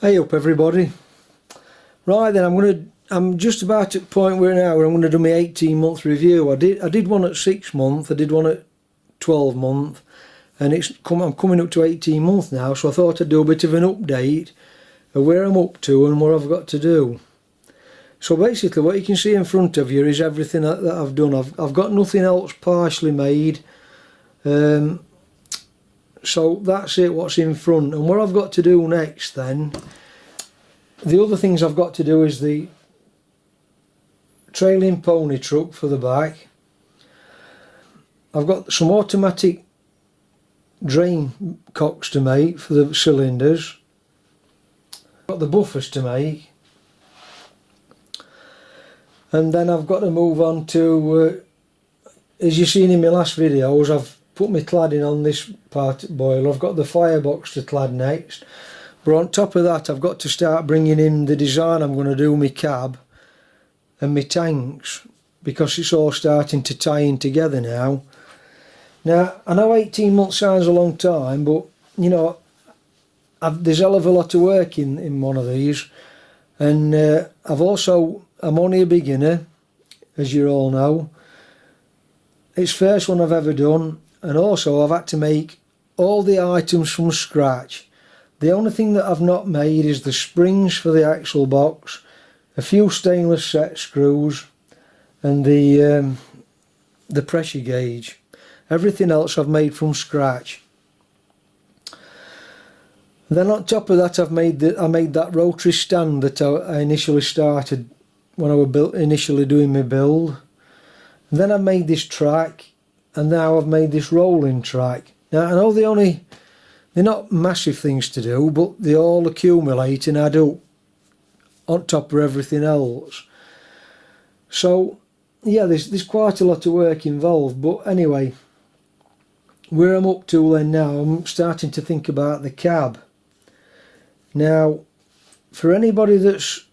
Hey up everybody. Right then, I'm just about at the point where now I'm going to do my 18-month review. I did one at 6 month, I did one at 12 month, and I'm coming up to 18 months now, so I thought I'd do a bit of an update of where I'm up to and what I've got to do. So basically what you can see in front of you is everything that I've done. I've got nothing else partially made. So that's it, what's in front. And what I've got to do next then, the other things I've got to do is the trailing pony truck for the back. I've got some automatic drain cocks to make for the cylinders. I've got the buffers to make. And then I've got to move on to, as you've seen in my last videos, I've put my cladding on this part of the boiler. I've got the firebox to clad next, but on top of that I've got to start bringing in the design I'm going to do my cab and my tanks, because it's all starting to tie in together now. Now I know 18 months sounds a long time, but you know, there's a hell of a lot of work in one of these, and I'm only a beginner, as you all know. It's the first one I've ever done. And also I've had to make all the items from scratch. The only thing that I've not made is the springs for the axle box, a few stainless set screws, and the pressure gauge. Everything else I've made from scratch. Then on top of that I made that rotary stand that I initially started when I was initially doing my build. And then I made this track. And now I've made this rolling track. Now I know they're not massive things to do, but they all accumulate and add up on top of everything else. So yeah, there's quite a lot of work involved, but anyway, where I'm up to then now, I'm starting to think about the cab. Now, for anybody that's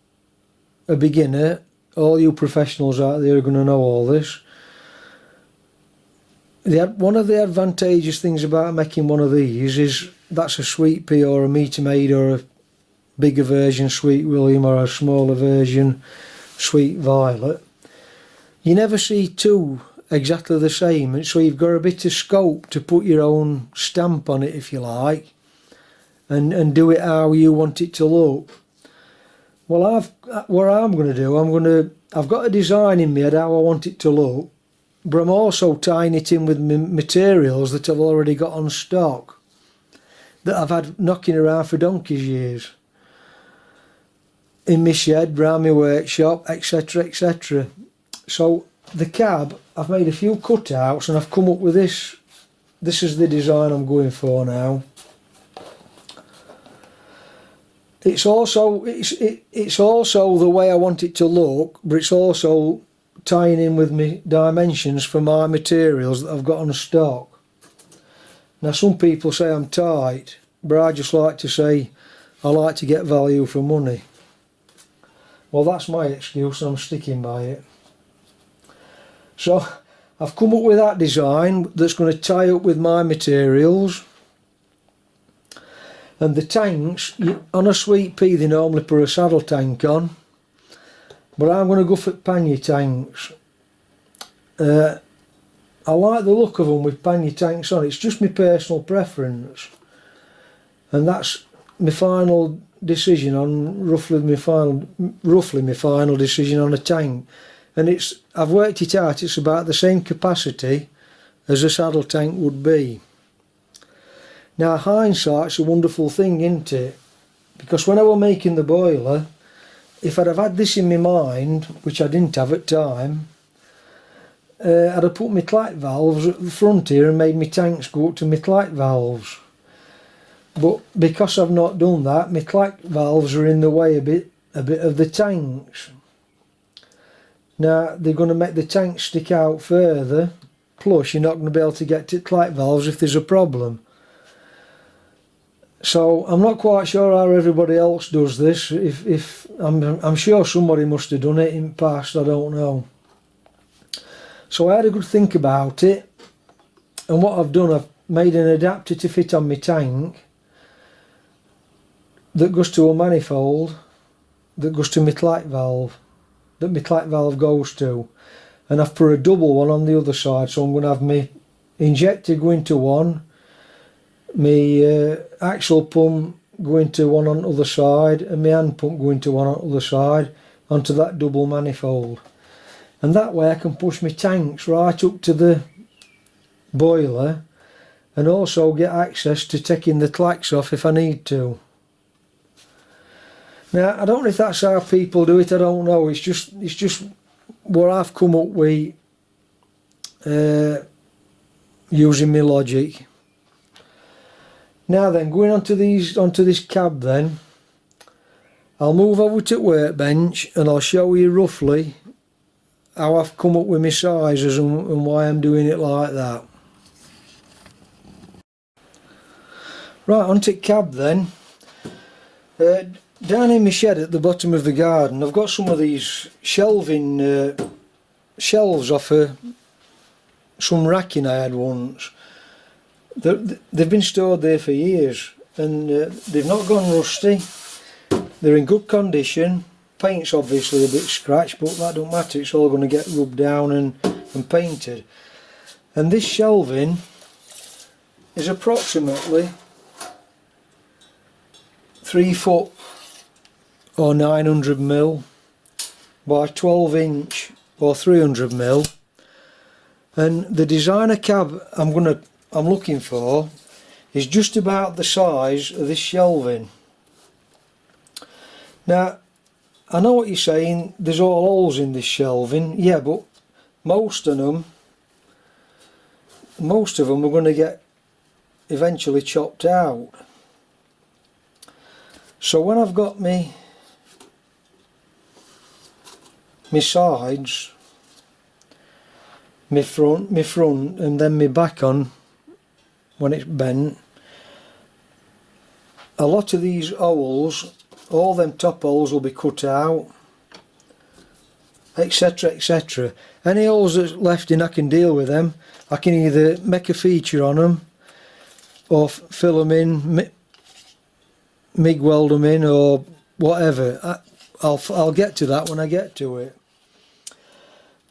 a beginner, all you professionals out there are going to know all this. One of the advantageous things about making one of these is that's a Sweet Pea or a Metre Maid or a bigger version Sweet William or a smaller version Sweet Violet. You never see two exactly the same, and so you've got a bit of scope to put your own stamp on it, if you like, and do it how you want it to look. Well, what I'm going to do, I've got a design in my head how I want it to look, but I'm also tying it in with materials that I've already got on stock, that I've had knocking around for donkey's years, in my shed, round my workshop, etc, etc. So the cab, I've made a few cutouts and I've come up with this. This is the design I'm going for now. It's also the way I want it to look, but it's also tying in with my dimensions for my materials that I've got on stock. Now some people say I'm tight, but I just like to say I like to get value for money. Well, that's my excuse and I'm sticking by it. So I've come up with that design that's going to tie up with my materials. And the tanks, on a Sweet Pea they normally put a saddle tank on, but I'm going to go for pannier tanks. I like the look of them with pannier tanks on. It's just my personal preference, and that's my final decision on roughly my final decision on a tank. And I've worked it out, it's about the same capacity as a saddle tank would be. Now hindsight's a wonderful thing, isn't it? Because when I was making the boiler, if I'd have had this in my mind, which I didn't have at the time, I'd have put my clack valves at the front here and made my tanks go up to my clack valves. But because I've not done that, my clack valves are in the way a bit of the tanks. Now they're going to make the tanks stick out further, plus you're not going to be able to get to clack valves if there's a problem. So I'm not quite sure how everybody else does this. If I'm sure somebody must have done it in the past, I don't know. So I had a good think about it, and what I've done, I've made an adapter to fit on my tank that goes to a manifold that goes to my clack valve, that my clack valve goes to, and I've put a double one on the other side. So I'm going to have my injector going to one, my axle pump going to one on the other side, and my hand pump going to one on the other side onto that double manifold. And that way I can push my tanks right up to the boiler and also get access to taking the clacks off if I need to. Now I don't know if that's how people do it, I don't know, it's just what I've come up with using my logic. Now then, going onto this cab then, I'll move over to the workbench and I'll show you roughly how I've come up with my sizes and why I'm doing it like that. Right, onto the cab then. Down in my shed at the bottom of the garden, I've got some of these shelving shelves off some racking I had once. They've been stored there for years and they've not gone rusty. They're in good condition. Paint's obviously a bit scratched, but that don't matter, it's all going to get rubbed down and painted. And this shelving is approximately 3 foot or 900mm by 12" or 300mm, and the designer cab I'm looking for is just about the size of this shelving. Now I know what you're saying, there's all holes in this shelving, yeah, but most of them are going to get eventually chopped out. So when I've got my sides, my front and then my back on when it's bent, a lot of these holes, all them top holes will be cut out, etc, etc. Any holes that's left in, I can deal with them. I can either make a feature on them or fill them in, MIG weld them in or whatever. I'll get to that when I get to it.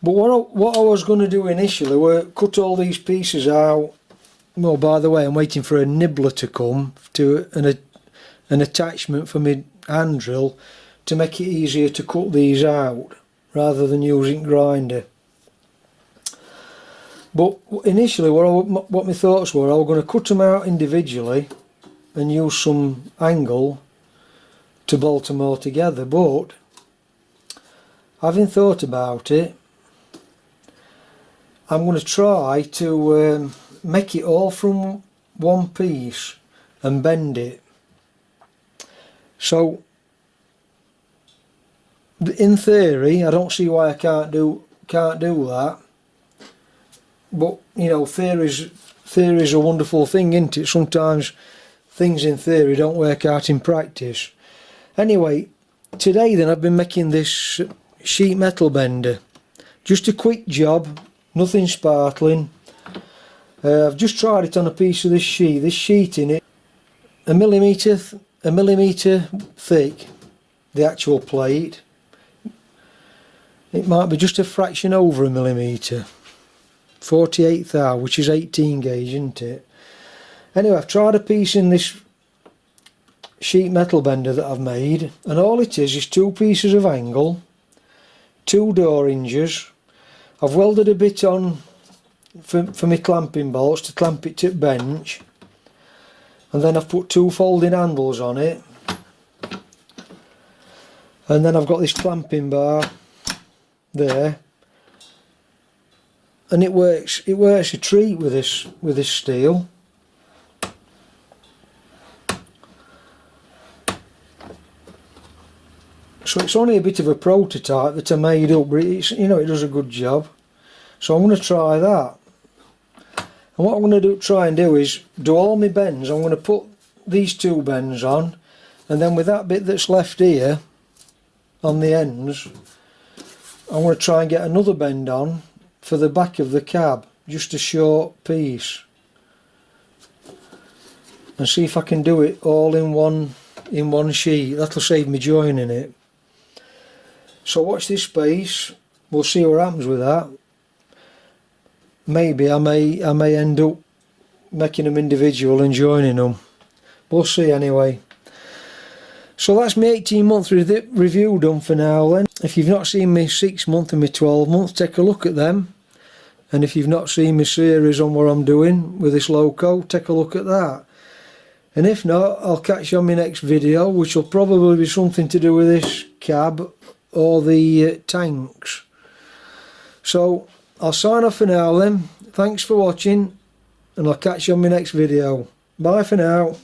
But what I was going to do initially were cut all these pieces out. Well, by the way, I'm waiting for a nibbler to come to an attachment for my hand drill to make it easier to cut these out rather than using grinder. But initially what my thoughts were, I was going to cut them out individually and use some angle to bolt them all together, but having thought about it, I'm going to try to make it all from one piece and bend it. So in theory I don't see why I can't do that, but you know, theory's a wonderful thing, isn't it? Sometimes things in theory don't work out in practice. Anyway, today then I've been making this sheet metal bender. Just a quick job, nothing sparkling. I've just tried it on a piece of this sheet in it, a millimetre thick, the actual plate. It might be just a fraction over a millimetre, 48 thou, which is 18 gauge, isn't it? Anyway, I've tried a piece in this sheet metal bender that I've made, and all it is 2 pieces of angle, 2 door hinges. I've welded a bit on for my clamping bolts to clamp it to the bench, and then I've put 2 folding handles on it, and then I've got this clamping bar there, and it works a treat with this steel. So it's only a bit of a prototype that I made up, but it's, you know, it does a good job. So I'm going to try that. And what I'm going to try and do is do all my bends. I'm going to put these 2 bends on, and then with that bit that's left here on the ends, I'm going to try and get another bend on for the back of the cab, just a short piece, and see if I can do it all in one sheet. That'll save me joining it. So watch this space, we'll see what happens with that. Maybe I may end up making them individual and joining them. We'll see anyway. So that's my 18-month review done for now then. If you've not seen my 6-month and my 12-month, take a look at them. And if you've not seen my series on what I'm doing with this loco, take a look at that. And if not, I'll catch you on my next video, which will probably be something to do with this cab or the tanks. So I'll sign off for now then. Thanks for watching, and I'll catch you on my next video. Bye for now.